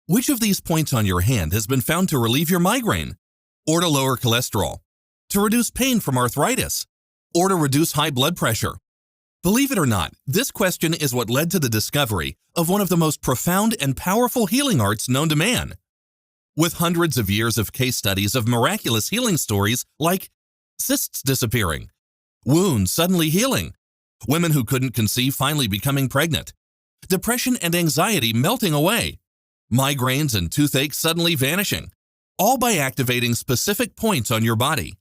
Which of these points on your hand has been found to relieve your migraine, or to lower cholesterol, to reduce pain from arthritis, or to reduce high blood pressure? Believe it or not, this question is what led to the discovery of one of the most profound and powerful healing arts known to man. With hundreds of years of case studies of miraculous healing stories like cysts disappearing, wounds suddenly healing, women who couldn't conceive finally becoming pregnant, depression and anxiety melting away, migraines and toothache suddenly vanishing, all by activating specific points on your body.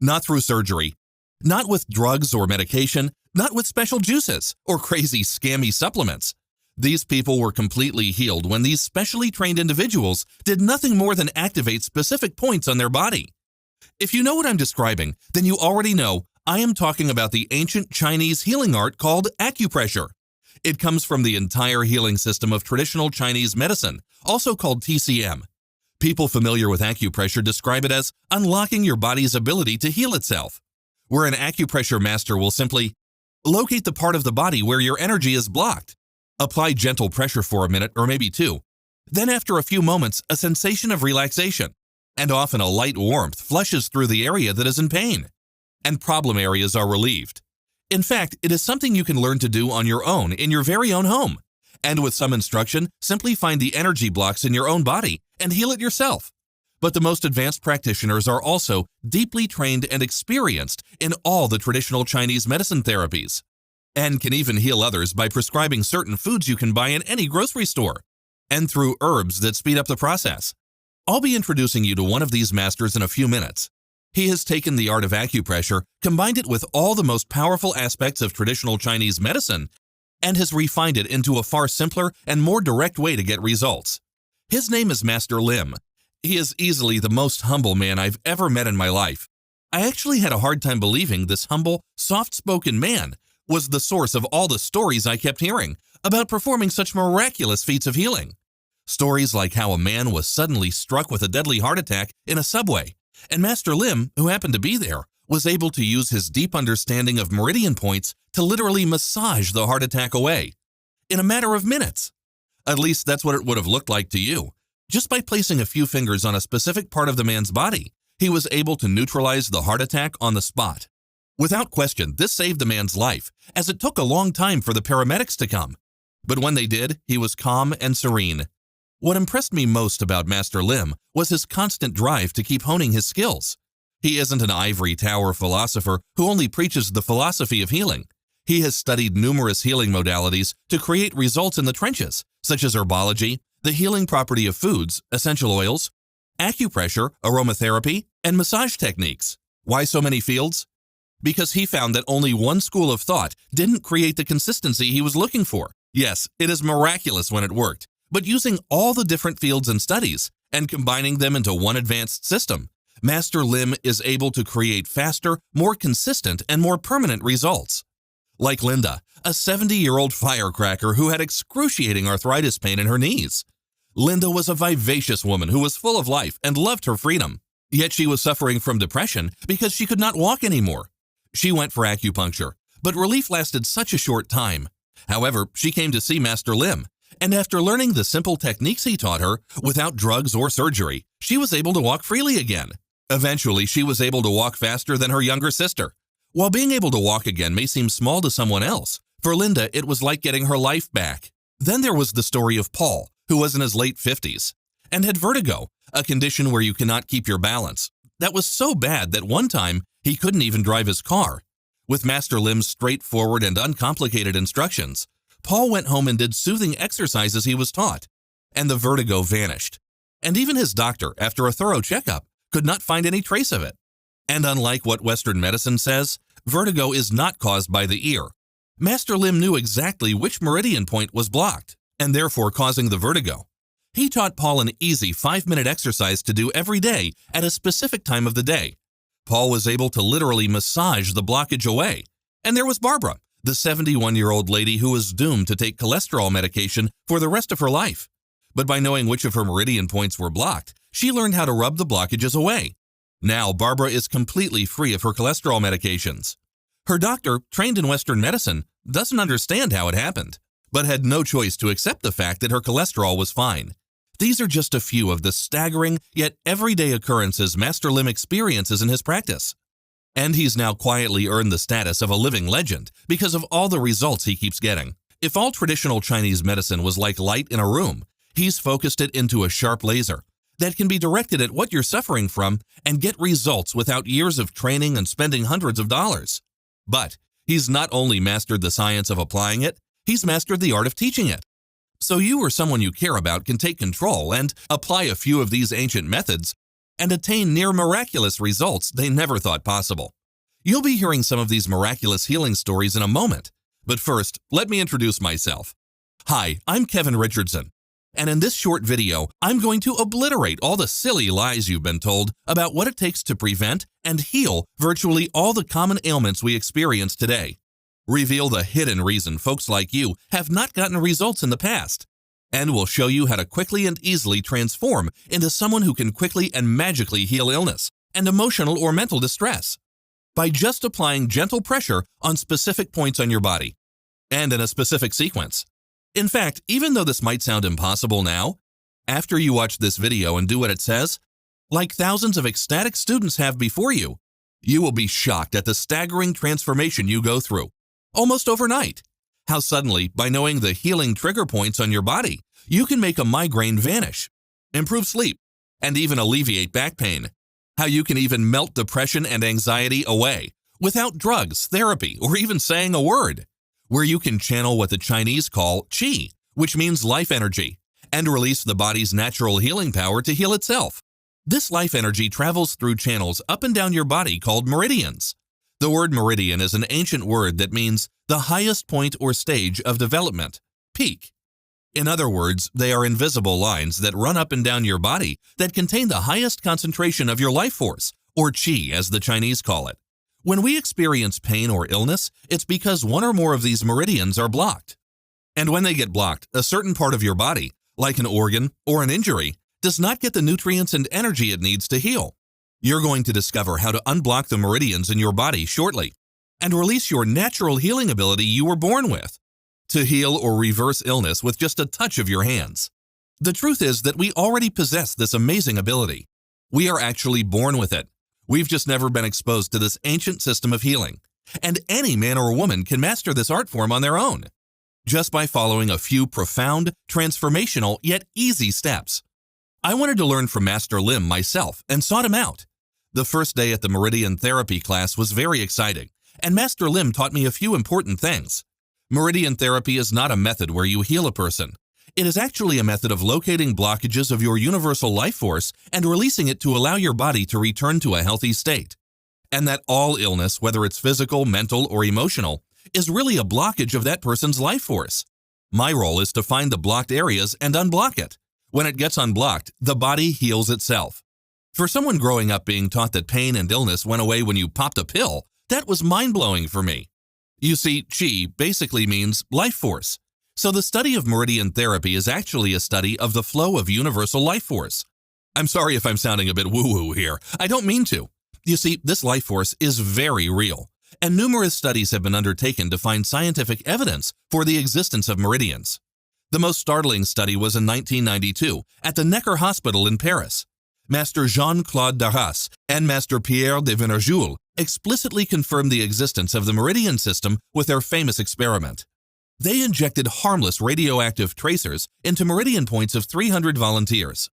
Not through surgery, not with drugs or medication, not with special juices or crazy scammy supplements. These people were completely healed when these specially trained individuals did nothing more than activate specific points on their body. If you know what I'm describing, then you already know I am talking about the ancient Chinese healing art called acupressure. It comes from the entire healing system of traditional Chinese medicine, also called TCM. People familiar with acupressure describe it as unlocking your body's ability to heal itself, where an acupressure master will simply locate the part of the body where your energy is blocked, apply gentle pressure for a minute or maybe two, then after a few moments, a sensation of relaxation, and often a light warmth flushes through the area that is in pain, and problem areas are relieved. In fact, it is something you can learn to do on your own in your very own home, and with some instruction, simply find the energy blocks in your own body and heal it yourself. But the most advanced practitioners are also deeply trained and experienced in all the traditional Chinese medicine therapies, and can even heal others by prescribing certain foods you can buy in any grocery store, and through herbs that speed up the process. I'll be introducing you to one of these masters in a few minutes. He has taken the art of acupressure, combined it with all the most powerful aspects of traditional Chinese medicine, and has refined it into a far simpler and more direct way to get results. His name is Master Lim. He is easily the most humble man I've ever met in my life. I actually had a hard time believing this humble, soft-spoken man was the source of all the stories I kept hearing about performing such miraculous feats of healing. Stories like how a man was suddenly struck with a deadly heart attack in a subway, and Master Lim, who happened to be there, was able to use his deep understanding of meridian points to literally massage the heart attack away in a matter of minutes. At least that's what it would have looked like to you. Just by placing a few fingers on a specific part of the man's body, he was able to neutralize the heart attack on the spot. Without question, this saved the man's life, as it took a long time for the paramedics to come. But when they did, he was calm and serene. What impressed me most about Master Lim was his constant drive to keep honing his skills. He isn't an ivory tower philosopher who only preaches the philosophy of healing. He has studied numerous healing modalities to create results in the trenches, such as herbology, the healing property of foods, essential oils, acupressure, aromatherapy, and massage techniques. Why so many fields? Because he found that only one school of thought didn't create the consistency he was looking for. Yes, it is miraculous when it worked, but using all the different fields and studies and combining them into one advanced system, Master Lim is able to create faster, more consistent, and more permanent results. Like Linda, a 70-year-old firecracker who had excruciating arthritis pain in her knees. Linda was a vivacious woman who was full of life and loved her freedom. Yet she was suffering from depression because she could not walk anymore. She went for acupuncture, but relief lasted such a short time. However, she came to see Master Lim, and after learning the simple techniques he taught her, without drugs or surgery, she was able to walk freely again. Eventually, she was able to walk faster than her younger sister. While being able to walk again may seem small to someone else, for Linda it was like getting her life back. Then there was the story of Paul, who was in his late 50s, and had vertigo, a condition where you cannot keep your balance. That was so bad that one time he couldn't even drive his car. With Master Lim's straightforward and uncomplicated instructions, Paul went home and did soothing exercises he was taught, and the vertigo vanished. And even his doctor, after a thorough checkup, could not find any trace of it. And unlike what Western medicine says, vertigo is not caused by the ear. Master Lim knew exactly which meridian point was blocked, and therefore causing the vertigo. He taught Paul an easy 5-minute exercise to do every day at a specific time of the day. Paul was able to literally massage the blockage away. And there was Barbara, the 71-year-old lady who was doomed to take cholesterol medication for the rest of her life. But by knowing which of her meridian points were blocked, she learned how to rub the blockages away. Now, Barbara is completely free of her cholesterol medications. Her doctor, trained in Western medicine, doesn't understand how it happened, but had no choice to accept the fact that her cholesterol was fine. These are just a few of the staggering yet everyday occurrences Master Lim experiences in his practice. And he's now quietly earned the status of a living legend because of all the results he keeps getting. If all traditional Chinese medicine was like light in a room, he's focused it into a sharp laser that can be directed at what you're suffering from and get results without years of training and spending hundreds of dollars. But he's not only mastered the science of applying it, he's mastered the art of teaching it. So you or someone you care about can take control and apply a few of these ancient methods and attain near miraculous results they never thought possible. You'll be hearing some of these miraculous healing stories in a moment, but first, let me introduce myself. Hi, I'm Kevin Richardson, and in this short video, I'm going to obliterate all the silly lies you've been told about what it takes to prevent and heal virtually all the common ailments we experience today. Reveal the hidden reason folks like you have not gotten results in the past, and we'll show you how to quickly and easily transform into someone who can quickly and magically heal illness and emotional or mental distress by just applying gentle pressure on specific points on your body and in a specific sequence. In fact, even though this might sound impossible now, after you watch this video and do what it says, like thousands of ecstatic students have before you, you will be shocked at the staggering transformation you go through, almost overnight. How suddenly, by knowing the healing trigger points on your body, you can make a migraine vanish, improve sleep, and even alleviate back pain. How you can even melt depression and anxiety away without drugs, therapy, or even saying a word. Where you can channel what the Chinese call qi, which means life energy, and release the body's natural healing power to heal itself. This life energy travels through channels up and down your body called meridians. The word meridian is an ancient word that means the highest point or stage of development, peak. In other words, they are invisible lines that run up and down your body that contain the highest concentration of your life force, or qi as the Chinese call it. When we experience pain or illness, it's because one or more of these meridians are blocked. And when they get blocked, a certain part of your body, like an organ or an injury, does not get the nutrients and energy it needs to heal. You're going to discover how to unblock the meridians in your body shortly and release your natural healing ability you were born with to heal or reverse illness with just a touch of your hands. The truth is that we already possess this amazing ability. We are actually born with it. We've just never been exposed to this ancient system of healing, and any man or woman can master this art form on their own, just by following a few profound, transformational, yet easy steps. I wanted to learn from Master Lim myself and sought him out. The first day at the Meridian Therapy class was very exciting, and Master Lim taught me a few important things. Meridian therapy is not a method where you heal a person. It is actually a method of locating blockages of your universal life force and releasing it to allow your body to return to a healthy state. And that all illness, whether it's physical, mental, or emotional, is really a blockage of that person's life force. My role is to find the blocked areas and unblock it. When it gets unblocked, the body heals itself. For someone growing up being taught that pain and illness went away when you popped a pill, that was mind-blowing for me. You see, qi basically means life force. So the study of meridian therapy is actually a study of the flow of universal life force. I'm sorry if I'm sounding a bit woo-woo here. I don't mean to. You see, this life force is very real, and numerous studies have been undertaken to find scientific evidence for the existence of meridians. The most startling study was in 1992 at the Necker Hospital in Paris. Master Jean-Claude Darras and Master Pierre de Venerjoul explicitly confirmed the existence of the meridian system with their famous experiment. They injected harmless radioactive tracers into meridian points of 300 volunteers.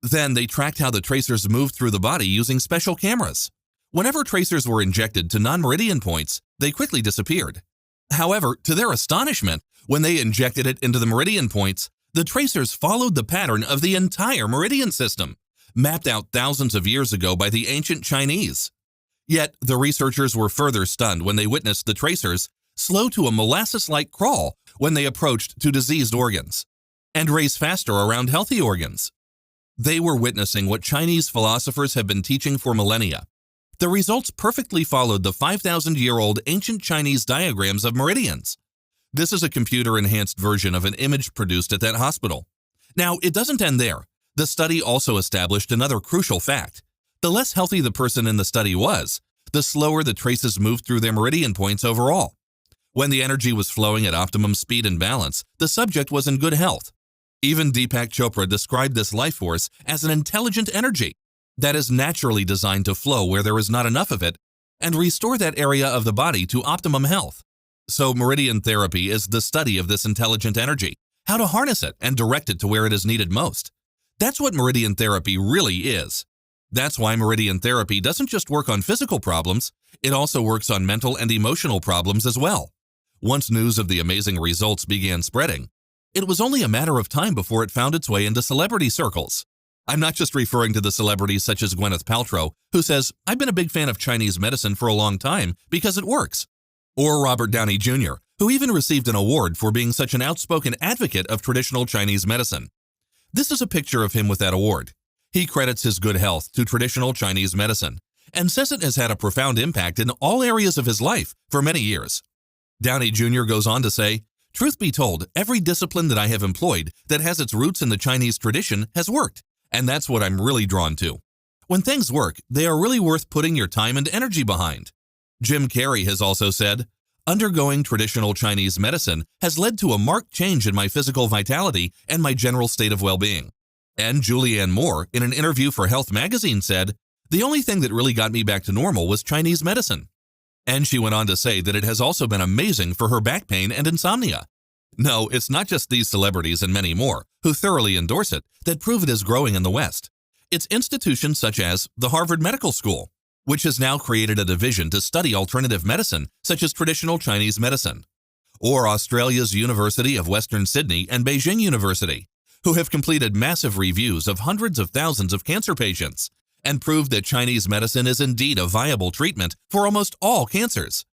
Then they tracked how the tracers moved through the body using special cameras. Whenever tracers were injected to non-meridian points, they quickly disappeared. However, to their astonishment, when they injected it into the meridian points, the tracers followed the pattern of the entire meridian system, mapped out thousands of years ago by the ancient Chinese. Yet, the researchers were further stunned when they witnessed the tracers slow to a molasses-like crawl when they approached to diseased organs, and race faster around healthy organs. They were witnessing what Chinese philosophers have been teaching for millennia. The results perfectly followed the 5,000-year-old ancient Chinese diagrams of meridians. This is a computer-enhanced version of an image produced at that hospital. Now, it doesn't end there. The study also established another crucial fact. The less healthy the person in the study was, the slower the traces moved through their meridian points overall. When the energy was flowing at optimum speed and balance, the subject was in good health. Even Deepak Chopra described this life force as an intelligent energy that is naturally designed to flow where there is not enough of it and restore that area of the body to optimum health. So meridian therapy is the study of this intelligent energy, how to harness it and direct it to where it is needed most. That's what meridian therapy really is. That's why meridian therapy doesn't just work on physical problems, it also works on mental and emotional problems as well. Once news of the amazing results began spreading, it was only a matter of time before it found its way into celebrity circles. I'm not just referring to the celebrities such as Gwyneth Paltrow, who says, "I've been a big fan of Chinese medicine for a long time because it works." Or Robert Downey Jr., who even received an award for being such an outspoken advocate of traditional Chinese medicine. This is a picture of him with that award. He credits his good health to traditional Chinese medicine and says it has had a profound impact in all areas of his life for many years. Downey Jr. goes on to say, "Truth be told, every discipline that I have employed that has its roots in the Chinese tradition has worked, and that's what I'm really drawn to. When things work, they are really worth putting your time and energy behind." Jim Carrey has also said, "Undergoing traditional Chinese medicine has led to a marked change in my physical vitality and my general state of well-being." And Julianne Moore, in an interview for Health magazine, said, "The only thing that really got me back to normal was Chinese medicine." And she went on to say that it has also been amazing for her back pain and insomnia. No, it's not just these celebrities and many more who thoroughly endorse it that prove it is growing in the West. It's institutions such as the Harvard Medical School, which has now created a division to study alternative medicine such as traditional Chinese medicine, or Australia's University of Western Sydney and Beijing University, who have completed massive reviews of hundreds of thousands of cancer patients and proved that Chinese medicine is indeed a viable treatment for almost all cancers.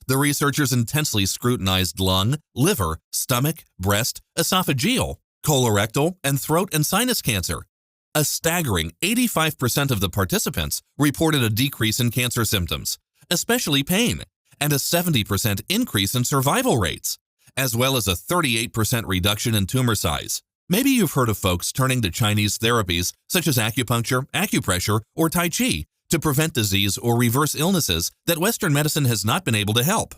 The researchers intensely scrutinized lung, liver, stomach, breast, esophageal, colorectal, and throat and sinus cancer. A staggering 85% of the participants reported a decrease in cancer symptoms, especially pain, and a 70% increase in survival rates, as well as a 38% reduction in tumor size. Maybe you've heard of folks turning to Chinese therapies such as acupuncture, acupressure, or tai chi to prevent disease or reverse illnesses that Western medicine has not been able to help.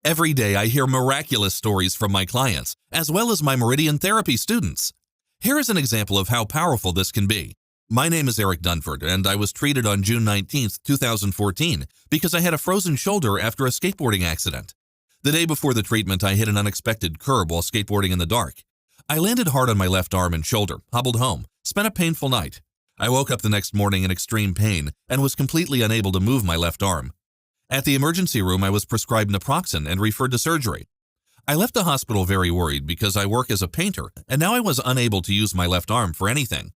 Every day I hear miraculous stories from my clients, as well as my meridian therapy students. Here is an example of how powerful this can be. My name is Eric Dunford, and I was treated on June 19, 2014, because I had a frozen shoulder after a skateboarding accident. The day before the treatment, I hit an unexpected curb while skateboarding in the dark. I landed hard on my left arm and shoulder, hobbled home, spent a painful night. I woke up the next morning in extreme pain and was completely unable to move my left arm. At the emergency room, I was prescribed naproxen and referred to surgery. I left the hospital very worried because I work as a painter, and now I was unable to use my left arm for anything.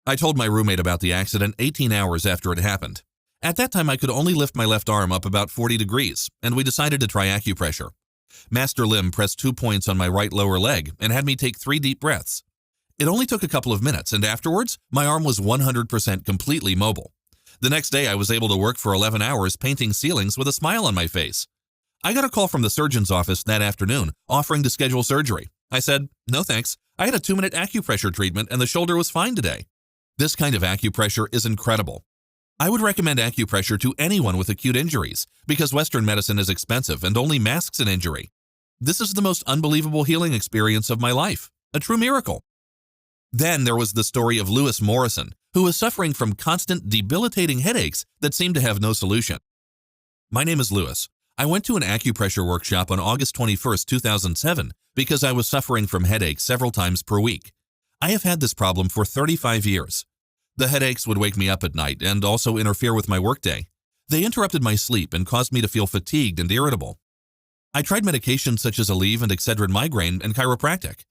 I told my roommate about the accident 18 hours after it happened. At that time, I could only lift my left arm up about 40 degrees, and we decided to try acupressure. Master Lim pressed 2 points on my right lower leg and had me take 3 deep breaths. It only took a couple of minutes, and afterwards, my arm was 100% completely mobile. The next day, I was able to work for 11 hours painting ceilings with a smile on my face. I got a call from the surgeon's office that afternoon offering to schedule surgery. I said, "No thanks. I had a 2-minute acupressure treatment and the shoulder was fine today." This kind of acupressure is incredible. I would recommend acupressure to anyone with acute injuries because Western medicine is expensive and only masks an injury. This is the most unbelievable healing experience of my life, a true miracle. Then there was the story of Lewis Morrison, who was suffering from constant debilitating headaches that seemed to have no solution. My name is Lewis. I went to an acupressure workshop on August 21, 2007 because I was suffering from headaches several times per week. I have had this problem for 35 years. The headaches would wake me up at night and also interfere with my workday. They interrupted my sleep and caused me to feel fatigued and irritable. I tried medications such as Aleve and Excedrin migraine and chiropractic.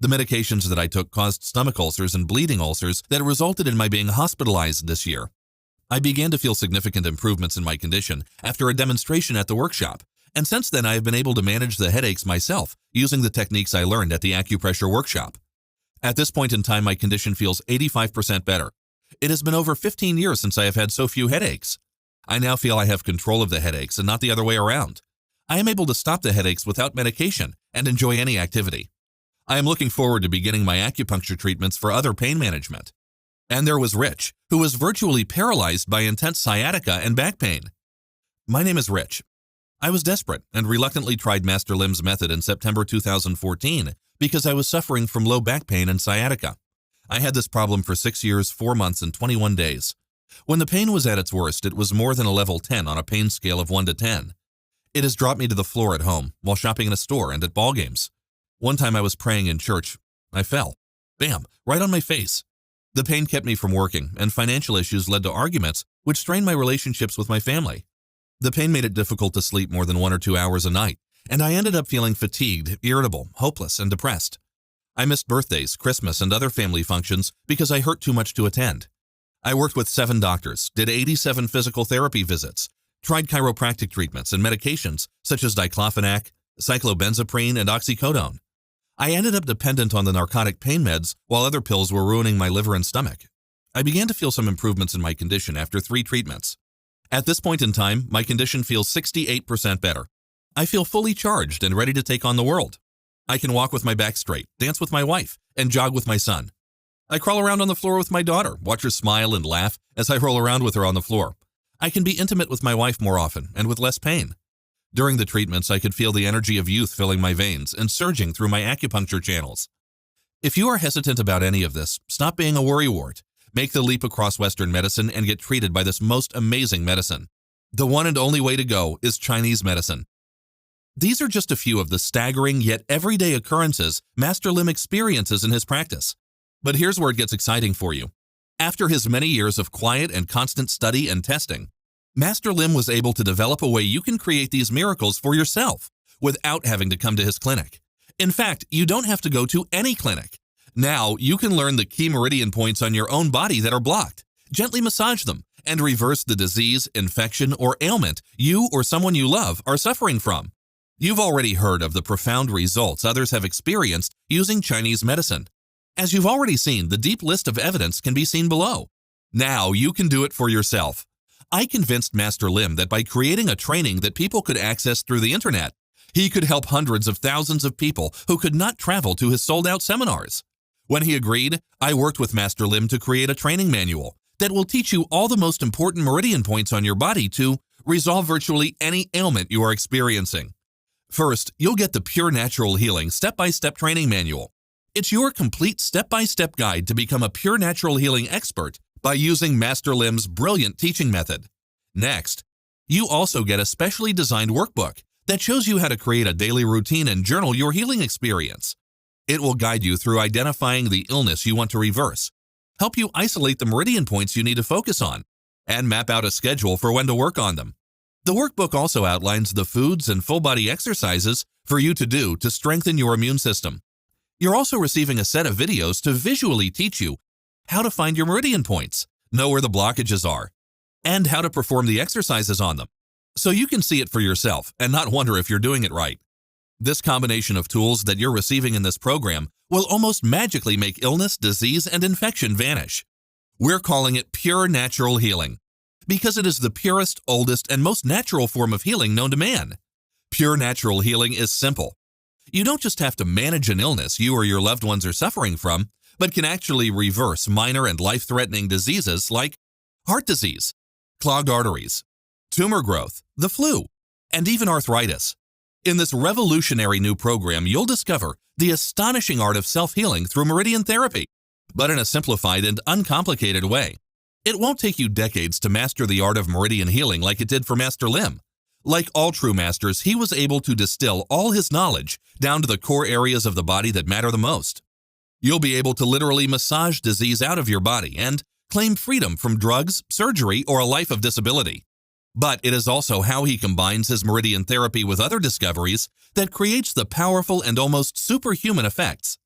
The medications that I took caused stomach ulcers and bleeding ulcers that resulted in my being hospitalized this year. I began to feel significant improvements in my condition after a demonstration at the workshop, and since then I have been able to manage the headaches myself using the techniques I learned at the acupressure workshop. At this point in time, my condition feels 85% better. It has been over 15 years since I have had so few headaches. I now feel I have control of the headaches and not the other way around. I am able to stop the headaches without medication and enjoy any activity. I am looking forward to beginning my acupuncture treatments for other pain management. And there was Rich, who was virtually paralyzed by intense sciatica and back pain. My name is Rich. I was desperate and reluctantly tried Master Lim's method in September 2014 because I was suffering from low back pain and sciatica. I had this problem for 6 years, 4 months, and 21 days. When the pain was at its worst, it was more than a level 10 on a pain scale of 1 to 10. It has dropped me to the floor at home, while shopping in a store, and at ball games. One time I was praying in church. I fell. Bam! Right on my face. The pain kept me from working, and financial issues led to arguments, which strained my relationships with my family. The pain made it difficult to sleep more than 1 or 2 hours a night, and I ended up feeling fatigued, irritable, hopeless, and depressed. I missed birthdays, Christmas, and other family functions because I hurt too much to attend. I worked with 7 doctors, did 87 physical therapy visits, tried chiropractic treatments and medications such as diclofenac, cyclobenzaprine, and oxycodone. I ended up dependent on the narcotic pain meds while other pills were ruining my liver and stomach. I began to feel some improvements in my condition after 3 treatments. At this point in time, my condition feels 68% better. I feel fully charged and ready to take on the world. I can walk with my back straight, dance with my wife, and jog with my son. I crawl around on the floor with my daughter, watch her smile and laugh as I roll around with her on the floor. I can be intimate with my wife more often and with less pain. During the treatments, I could feel the energy of youth filling my veins and surging through my acupuncture channels. If you are hesitant about any of this, stop being a worrywart. Make the leap across Western medicine and get treated by this most amazing medicine. The one and only way to go is Chinese medicine. These are just a few of the staggering yet everyday occurrences Master Lim experiences in his practice. But here's where it gets exciting for you. After his many years of quiet and constant study and testing, Master Lim was able to develop a way you can create these miracles for yourself without having to come to his clinic. In fact, you don't have to go to any clinic. Now, you can learn the key meridian points on your own body that are blocked, gently massage them, and reverse the disease, infection, or ailment you or someone you love are suffering from. You've already heard of the profound results others have experienced using Chinese medicine. As you've already seen, the deep list of evidence can be seen below. Now you can do it for yourself. I convinced Master Lim that by creating a training that people could access through the internet, he could help hundreds of thousands of people who could not travel to his sold-out seminars. When he agreed, I worked with Master Lim to create a training manual that will teach you all the most important meridian points on your body to resolve virtually any ailment you are experiencing. First, you'll get the Pure Natural Healing Step-by-Step Training Manual. It's your complete step-by-step guide to become a pure natural healing expert by using Master Lim's brilliant teaching method. Next, you also get a specially designed workbook that shows you how to create a daily routine and journal your healing experience. It will guide you through identifying the illness you want to reverse, help you isolate the meridian points you need to focus on, and map out a schedule for when to work on them. The workbook also outlines the foods and full-body exercises for you to do to strengthen your immune system. You're also receiving a set of videos to visually teach you how to find your meridian points, know where the blockages are, and how to perform the exercises on them, so you can see it for yourself and not wonder if you're doing it right. This combination of tools that you're receiving in this program will almost magically make illness, disease, and infection vanish. We're calling it Pure Natural Healing because it is the purest, oldest, and most natural form of healing known to man. Pure Natural Healing is simple. You don't just have to manage an illness you or your loved ones are suffering from, but can actually reverse minor and life-threatening diseases like heart disease, clogged arteries, tumor growth, the flu, and even arthritis. In this revolutionary new program, you'll discover the astonishing art of self-healing through meridian therapy, but in a simplified and uncomplicated way. It won't take you decades to master the art of meridian healing like it did for Master Lim. Like all true masters, he was able to distill all his knowledge down to the core areas of the body that matter the most. You'll be able to literally massage disease out of your body and claim freedom from drugs, surgery, or a life of disability. But it is also how he combines his meridian therapy with other discoveries that creates the powerful and almost superhuman effects.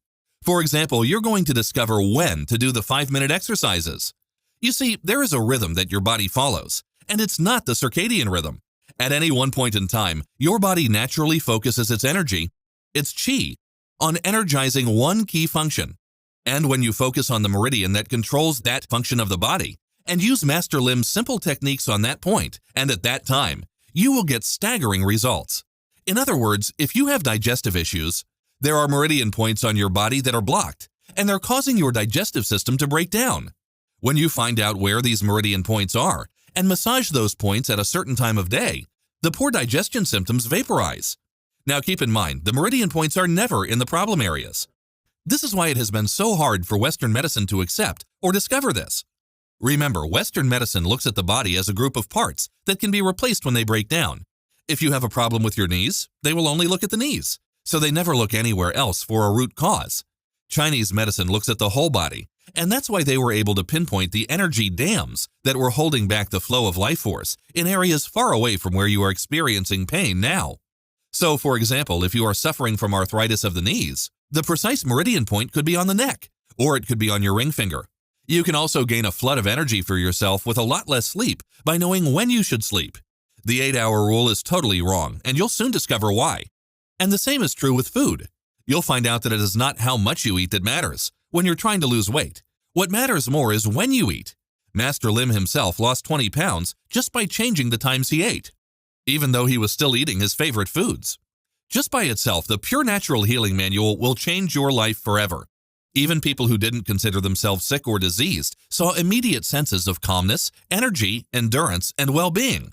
For example, you're going to discover when to do the 5-minute exercises. You see, there is a rhythm that your body follows, and it's not the circadian rhythm. At any one point in time, your body naturally focuses its energy, its qi, on energizing one key function. And when you focus on the meridian that controls that function of the body, and use Master Lim's simple techniques on that point and at that time, you will get staggering results. In other words, if you have digestive issues, there are meridian points on your body that are blocked, and they're causing your digestive system to break down. When you find out where these meridian points are and massage those points at a certain time of day, The poor digestion symptoms vaporize. Now keep in mind, the meridian points are never in the problem areas. This is why it has been so hard for Western medicine to accept or discover this. Remember, Western medicine looks at the body as a group of parts that can be replaced when they break down. If you have a problem with your knees, they will only look at the knees, so they never look anywhere else for a root cause. Chinese medicine looks at the whole body, and that's why they were able to pinpoint the energy dams that were holding back the flow of life force in areas far away from where you are experiencing pain now. So, for example, if you are suffering from arthritis of the knees, the precise meridian point could be on the neck, or it could be on your ring finger. You can also gain a flood of energy for yourself with a lot less sleep by knowing when you should sleep. The 8-hour rule is totally wrong, and you'll soon discover why. And the same is true with food. You'll find out that it is not how much you eat that matters when you're trying to lose weight. What matters more is when you eat. Master Lim himself lost 20 pounds just by changing the times he ate, even though he was still eating his favorite foods. Just by itself, the Pure Natural Healing Manual will change your life forever. Even people who didn't consider themselves sick or diseased saw immediate senses of calmness, energy, endurance, and well-being.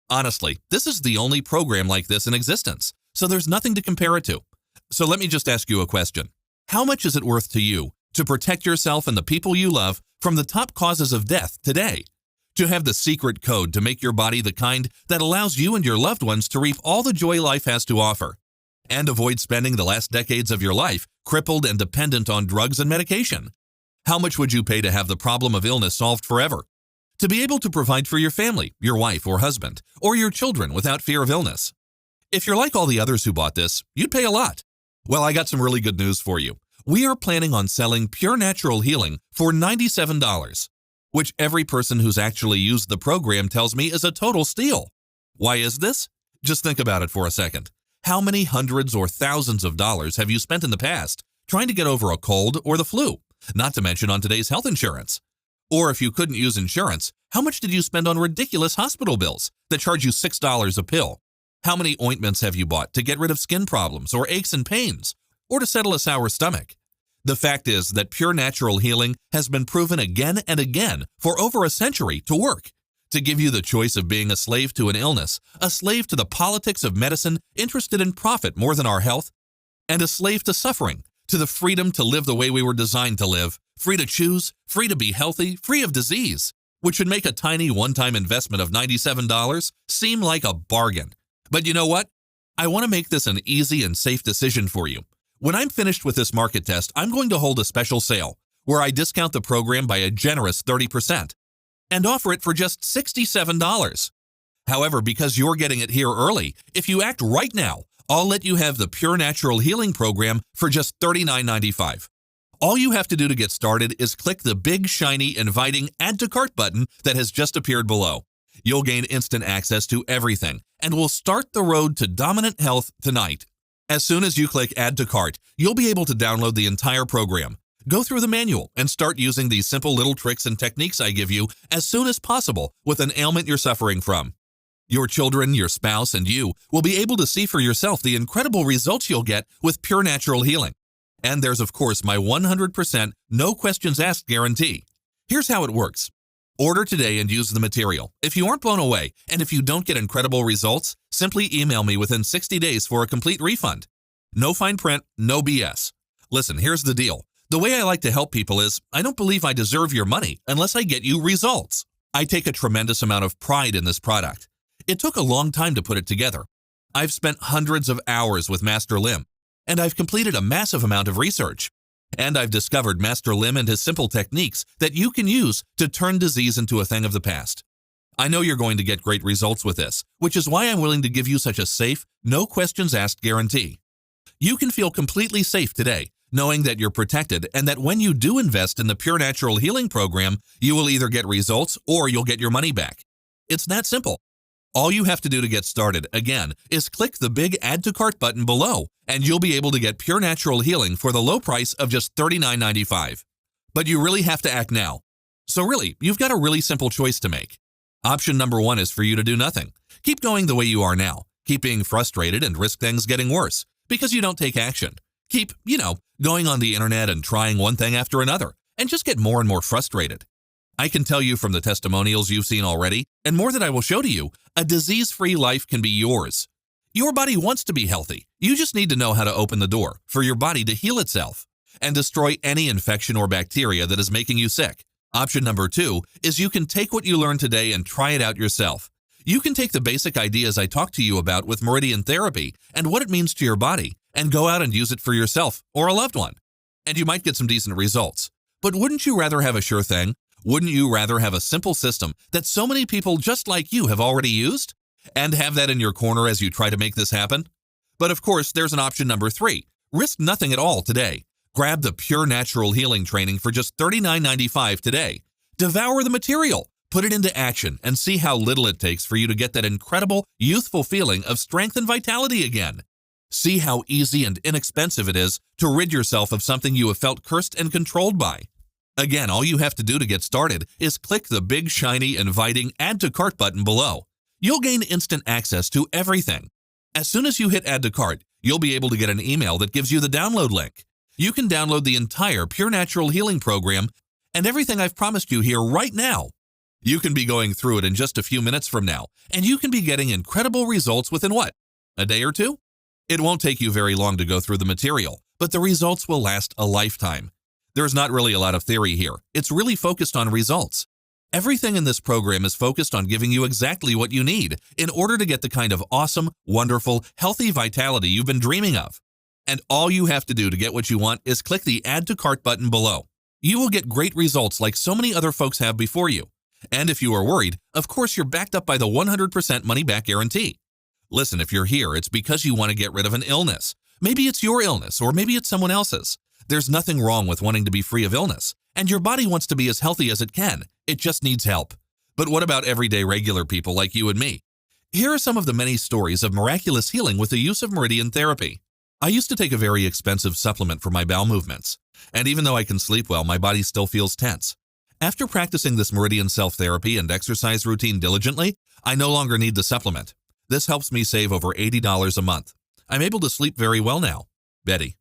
Honestly, this is the only program like this in existence, so there's nothing to compare it to. So let me just ask you a question. How much is it worth to you to protect yourself and the people you love from the top causes of death today? To have the secret code to make your body the kind that allows you and your loved ones to reap all the joy life has to offer, and avoid spending the last decades of your life crippled and dependent on drugs and medication? How much would you pay to have the problem of illness solved forever? To be able to provide for your family, your wife or husband, or your children without fear of illness? If you're like all the others who bought this, you'd pay a lot. Well, I got some really good news for you. We are planning on selling Pure Natural Healing for $97, which every person who's actually used the program tells me is a total steal. Why is this? Just think about it for a second. How many hundreds or thousands of dollars have you spent in the past trying to get over a cold or the flu, not to mention on today's health insurance? Or if you couldn't use insurance, how much did you spend on ridiculous hospital bills that charge you $6 a pill? How many ointments have you bought to get rid of skin problems or aches and pains, or to settle a sour stomach? The fact is that Pure Natural Healing has been proven again and again for over a century to work, to give you the choice of being a slave to an illness, a slave to the politics of medicine interested in profit more than our health, and a slave to suffering, to the freedom to live the way we were designed to live, free to choose, free to be healthy, free of disease, which should make a tiny one-time investment of $97 seem like a bargain. But you know what? I want to make this an easy and safe decision for you. When I'm finished with this market test, I'm going to hold a special sale where I discount the program by a generous 30% and offer it for just $67. However, because you're getting it here early, if you act right now, I'll let you have the Pure Natural Healing Program for just $39.95. All you have to do to get started is click the big, shiny, inviting Add to Cart button that has just appeared below. You'll gain instant access to everything, and we'll start the road to dominant health tonight. As soon as you click Add to Cart, you'll be able to download the entire program, go through the manual, and start using these simple little tricks and techniques I give you as soon as possible with an ailment you're suffering from. Your children, your spouse, and you will be able to see for yourself the incredible results you'll get with Pure Natural Healing. And there's, of course, my 100% no questions asked guarantee. Here's how it works. Order today and use the material. If you aren't blown away, and if you don't get incredible results, simply email me within 60 days for a complete refund. No fine print, no BS. Listen, here's the deal. The way I like to help people is, I don't believe I deserve your money unless I get you results. I take a tremendous amount of pride in this product. It took a long time to put it together. I've spent hundreds of hours with Master Lim, and I've completed a massive amount of research. And I've discovered Master Lim and his simple techniques that you can use to turn disease into a thing of the past. I know you're going to get great results with this, which is why I'm willing to give you such a safe, no questions asked guarantee. You can feel completely safe today, knowing that you're protected and that when you do invest in the Pure Natural Healing Program, you will either get results or you'll get your money back. It's that simple. All you have to do to get started, again, is click the big Add to Cart button below, and you'll be able to get Pure Natural Healing for the low price of just $39.95. But you really have to act now. So really, you've got a really simple choice to make. Option number 1 is for you to do nothing. Keep going the way you are now. Keep being frustrated and risk things getting worse because you don't take action. Keep, going on the internet and trying one thing after another and just get more and more frustrated. I can tell you from the testimonials you've seen already, and more that I will show to you, a disease-free life can be yours. Your body wants to be healthy. You just need to know how to open the door for your body to heal itself and destroy any infection or bacteria that is making you sick. Option number 2 is you can take what you learned today and try it out yourself. You can take the basic ideas I talked to you about with meridian therapy and what it means to your body and go out and use it for yourself or a loved one. And you might get some decent results. But wouldn't you rather have a sure thing? Wouldn't you rather have a simple system that so many people just like you have already used? And have that in your corner as you try to make this happen? But of course, there's an option number 3. Risk nothing at all today. Grab the Pure Natural Healing Training for just $39.95 today. Devour the material, put it into action, and see how little it takes for you to get that incredible, youthful feeling of strength and vitality again. See how easy and inexpensive it is to rid yourself of something you have felt cursed and controlled by. Again, all you have to do to get started is click the big, shiny, inviting Add to Cart button below. You'll gain instant access to everything. As soon as you hit Add to Cart, you'll be able to get an email that gives you the download link. You can download the entire Pure Natural Healing Program and everything I've promised you here right now. You can be going through it in just a few minutes from now, and you can be getting incredible results within what? A day or two? It won't take you very long to go through the material, but the results will last a lifetime. There's not really a lot of theory here. It's really focused on results. Everything in this program is focused on giving you exactly what you need in order to get the kind of awesome, wonderful, healthy vitality you've been dreaming of. And all you have to do to get what you want is click the Add to Cart button below. You will get great results like so many other folks have before you. And if you are worried, of course you're backed up by the 100% money-back guarantee. Listen, if you're here, it's because you want to get rid of an illness. Maybe it's your illness, or maybe it's someone else's. There's nothing wrong with wanting to be free of illness, and your body wants to be as healthy as it can. It just needs help. But what about everyday regular people like you and me? Here are some of the many stories of miraculous healing with the use of meridian therapy. I used to take a very expensive supplement for my bowel movements, and even though I can sleep well, my body still feels tense. After practicing this meridian self-therapy and exercise routine diligently, I no longer need the supplement. This helps me save over $80 a month. I'm able to sleep very well now. Betty.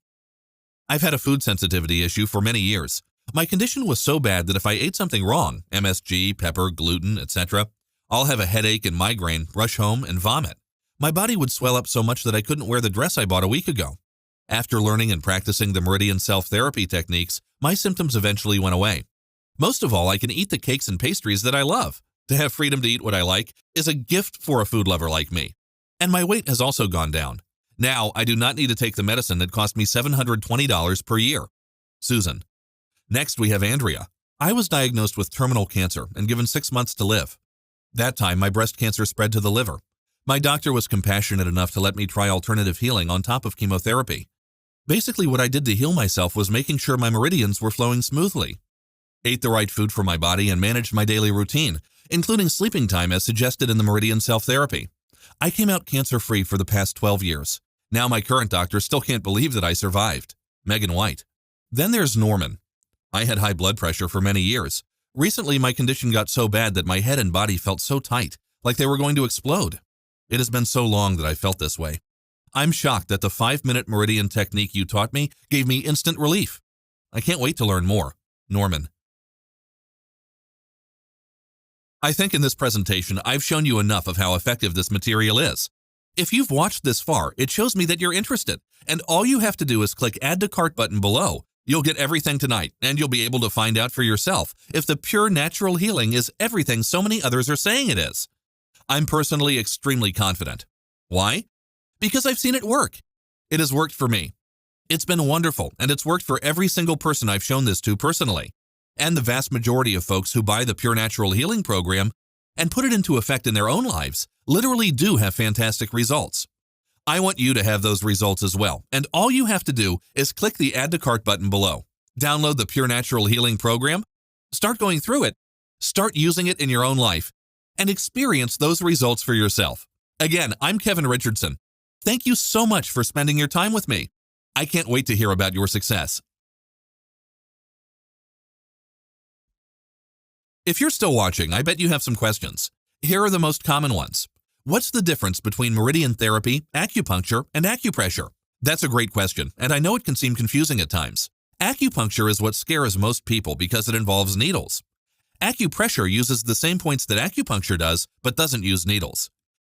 I've had a food sensitivity issue for many years. My condition was so bad that if I ate something wrong, MSG, pepper, gluten, etc., I'll have a headache and migraine, rush home, and vomit. My body would swell up so much that I couldn't wear the dress I bought a week ago. After learning and practicing the meridian self-therapy techniques, my symptoms eventually went away. Most of all, I can eat the cakes and pastries that I love. To have freedom to eat what I like is a gift for a food lover like me. And my weight has also gone down. Now, I do not need to take the medicine that cost me $720 per year. Susan. Next, we have Andrea. I was diagnosed with terminal cancer and given 6 months to live. That time, my breast cancer spread to the liver. My doctor was compassionate enough to let me try alternative healing on top of chemotherapy. Basically, what I did to heal myself was making sure my meridians were flowing smoothly. Ate the right food for my body and managed my daily routine, including sleeping time as suggested in the meridian self-therapy. I came out cancer-free for the past 12 years. Now my current doctor still can't believe that I survived. Megan White. Then there's Norman. I had high blood pressure for many years. Recently, my condition got so bad that my head and body felt so tight, like they were going to explode. It has been so long that I felt this way. I'm shocked that the 5-minute meridian technique you taught me gave me instant relief. I can't wait to learn more. Norman. I think in this presentation, I've shown you enough of how effective this material is. If you've watched this far, it shows me that you're interested, and all you have to do is click Add to Cart button below. You'll get everything tonight, and you'll be able to find out for yourself if the pure natural healing is everything so many others are saying it is. I'm personally extremely confident. Why? Because I've seen it work. It has worked for me. It's been wonderful, and it's worked for every single person I've shown this to personally. And the vast majority of folks who buy the Pure Natural Healing Program and put it into effect in their own lives literally do have fantastic results. I want you to have those results as well, and all you have to do is click the Add to Cart button below. Download the Pure Natural Healing Program, start going through it, start using it in your own life, and experience those results for yourself. Again, I'm Kevin Richardson. Thank you so much for spending your time with me. I can't wait to hear about your success. If you're still watching, I bet you have some questions. Here are the most common ones. What's the difference between meridian therapy, acupuncture, and acupressure? That's a great question, and I know it can seem confusing at times. Acupuncture is what scares most people because it involves needles. Acupressure uses the same points that acupuncture does, but doesn't use needles.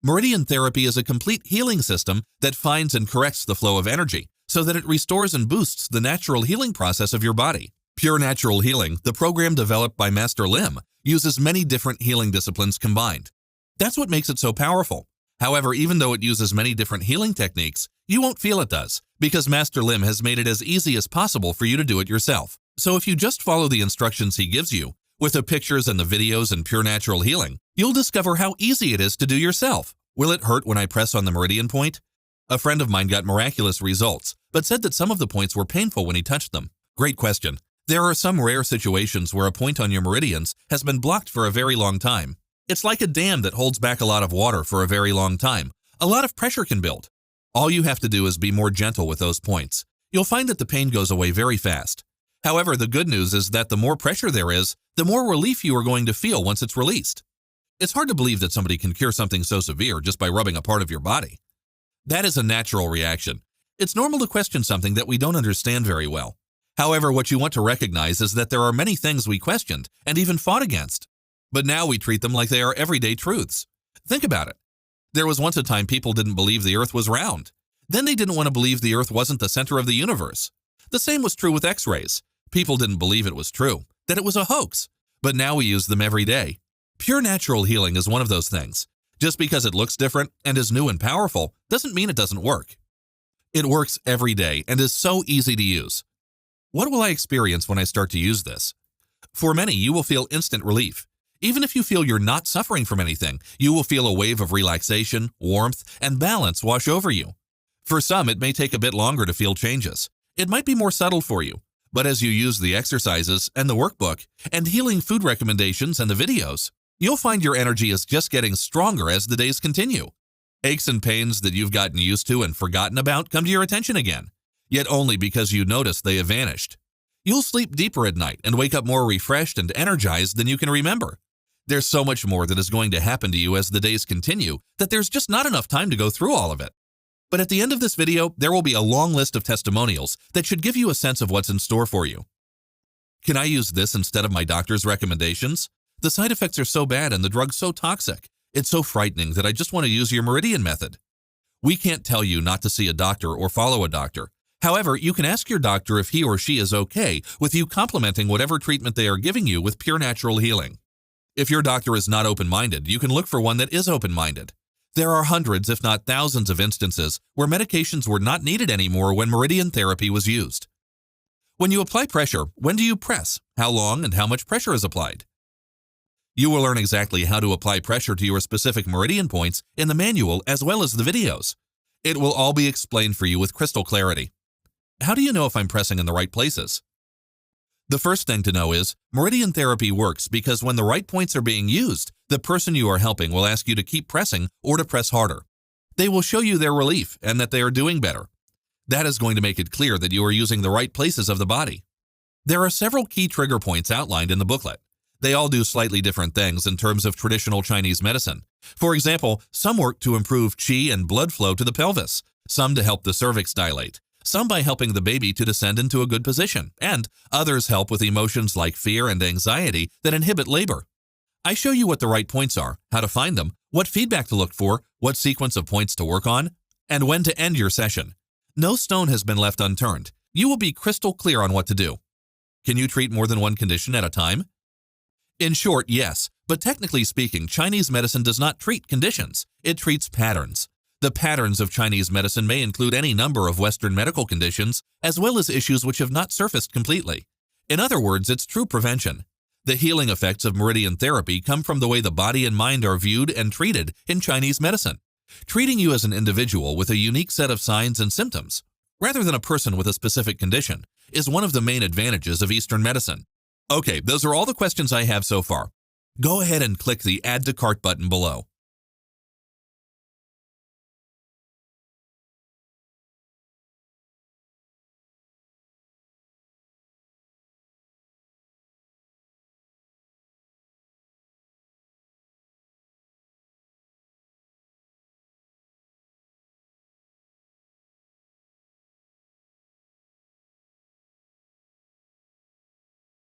Meridian therapy is a complete healing system that finds and corrects the flow of energy so that it restores and boosts the natural healing process of your body. Pure Natural Healing, the program developed by Master Lim, uses many different healing disciplines combined. That's what makes it so powerful. However, even though it uses many different healing techniques, you won't feel it does, because Master Lim has made it as easy as possible for you to do it yourself. So if you just follow the instructions he gives you, with the pictures and the videos in Pure Natural Healing, you'll discover how easy it is to do yourself. Will it hurt when I press on the meridian point? A friend of mine got miraculous results, but said that some of the points were painful when he touched them. Great question. There are some rare situations where a point on your meridians has been blocked for a very long time. It's like a dam that holds back a lot of water for a very long time. A lot of pressure can build. All you have to do is be more gentle with those points. You'll find that the pain goes away very fast. However, the good news is that the more pressure there is, the more relief you are going to feel once it's released. It's hard to believe that somebody can cure something so severe just by rubbing a part of your body. That is a natural reaction. It's normal to question something that we don't understand very well. However, what you want to recognize is that there are many things we questioned and even fought against. But now we treat them like they are everyday truths. Think about it. There was once a time people didn't believe the earth was round. Then they didn't want to believe the earth wasn't the center of the universe. The same was true with X-rays. People didn't believe it was true, that it was a hoax. But now we use them every day. Pure Natural Healing is one of those things. Just because it looks different and is new and powerful doesn't mean it doesn't work. It works every day and is so easy to use. What will I experience when I start to use this? For many, you will feel instant relief. Even if you feel you're not suffering from anything, you will feel a wave of relaxation, warmth, and balance wash over you. For some, it may take a bit longer to feel changes. It might be more subtle for you. But as you use the exercises and the workbook and healing food recommendations and the videos, you'll find your energy is just getting stronger as the days continue. Aches and pains that you've gotten used to and forgotten about come to your attention again, yet only because you noticed they have vanished. You'll sleep deeper at night and wake up more refreshed and energized than you can remember. There's so much more that is going to happen to you as the days continue that there's just not enough time to go through all of it. But at the end of this video, there will be a long list of testimonials that should give you a sense of what's in store for you. Can I use this instead of my doctor's recommendations? The side effects are so bad and the drug's so toxic. It's so frightening that I just want to use your meridian method. We can't tell you not to see a doctor or follow a doctor. However, you can ask your doctor if he or she is okay with you complementing whatever treatment they are giving you with Pure Natural Healing. If your doctor is not open-minded, you can look for one that is open-minded. There are hundreds, if not thousands, of instances where medications were not needed anymore when meridian therapy was used. When you apply pressure, when do you press? How long and how much pressure is applied? You will learn exactly how to apply pressure to your specific meridian points in the manual as well as the videos. It will all be explained for you with crystal clarity. How do you know if I'm pressing in the right places? The first thing to know is, meridian therapy works because when the right points are being used, the person you are helping will ask you to keep pressing or to press harder. They will show you their relief and that they are doing better. That is going to make it clear that you are using the right places of the body. There are several key trigger points outlined in the booklet. They all do slightly different things in terms of traditional Chinese medicine. For example, some work to improve qi and blood flow to the pelvis, some to help the cervix dilate, some by helping the baby to descend into a good position, and others help with emotions like fear and anxiety that inhibit labor. I show you what the right points are, how to find them, what feedback to look for, what sequence of points to work on, and when to end your session. No stone has been left unturned. You will be crystal clear on what to do. Can you treat more than one condition at a time? In short, yes, but technically speaking, Chinese medicine does not treat conditions. It treats patterns. The patterns of Chinese medicine may include any number of Western medical conditions, as well as issues which have not surfaced completely. In other words, it's true prevention. The healing effects of meridian therapy come from the way the body and mind are viewed and treated in Chinese medicine, treating you as an individual with a unique set of signs and symptoms, rather than a person with a specific condition, is one of the main advantages of Eastern medicine. Okay, those are all the questions I have so far. Go ahead and click the Add to Cart button below.